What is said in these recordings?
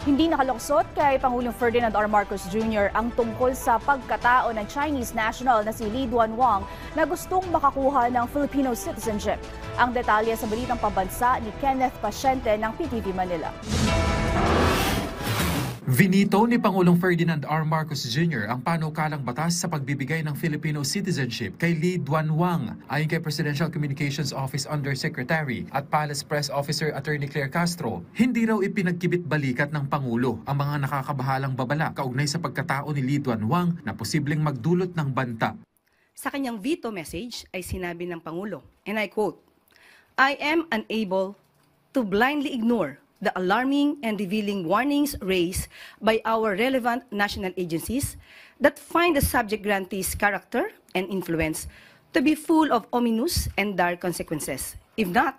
Hindi nakaluksot kay Pangulong Ferdinand R. Marcos Jr. ang tungkol sa pagkatao ng Chinese national na si Lee Duanwang na gustong makakuha ng Filipino citizenship. Ang detalye sa balitang pambansa ni Kenneth Pasyente ng PTV Manila. Vinito ni Pangulong Ferdinand R. Marcos Jr. ang panukalang batas sa pagbibigay ng Filipino citizenship kay Lee Duanwang. Ayon kay Presidential Communications Office Undersecretary at Palace Press Officer Attorney Claire Castro, hindi raw ipinagkibit-balikat ng Pangulo ang mga nakakabahalang babala kaugnay sa pagkatao ni Lee Duanwang na posibleng magdulot ng banta. Sa kanyang veto message ay sinabi ng Pangulo, and I quote, "I am unable to blindly ignore the alarming and revealing warnings raised by our relevant national agencies that find the subject grantee's character and influence to be full of ominous and dire consequences, if not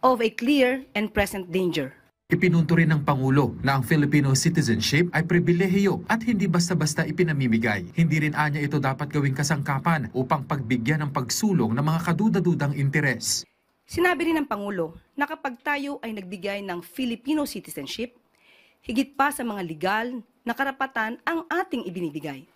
of a clear and present danger." Ipinunto rin ng Pangulo na ang Filipino citizenship ay pribilehiyo at hindi basta-basta ipinamimigay. Hindi rin anya ito dapat gawing kasangkapan upang pagbigyan ng pagsulong ng mga kaduda-dudang interes. Sinabi rin ng Pangulo na kapag tayo ay nagbigay ng Filipino citizenship, higit pa sa mga legal na karapatan ang ating ibinibigay.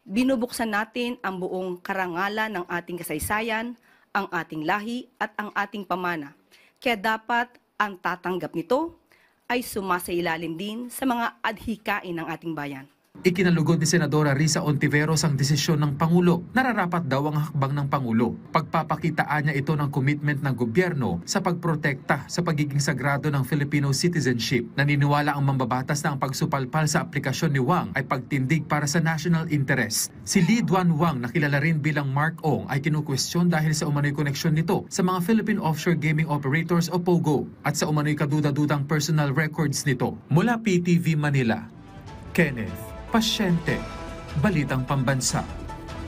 Binubuksan natin ang buong karangalan ng ating kasaysayan, ang ating lahi at ang ating pamana. Kaya dapat ang tatanggap nito ay sumasailalim din sa mga adhikain ng ating bayan. Ikinalugod ni Senadora Risa Ontiveros ang desisyon ng Pangulo. Nararapat daw ang hakbang ng Pangulo. Pagpapakitaan niya ito ng commitment ng gobyerno sa pagprotekta sa pagiging sagrado ng Filipino citizenship. Naniniwala ang mambabatas na ang pagsupalpal sa aplikasyon ni Wang ay pagtindig para sa national interest. Si Lee Duanwang, na kilala rin bilang Mark Ong, ay kinukwestiyon dahil sa umano'y koneksyon nito sa mga Philippine Offshore Gaming Operators o POGO at sa umano'y kaduda-dudang personal records nito. Mula PTV Manila, Kenneth Pasyente, Balitang Pambansa.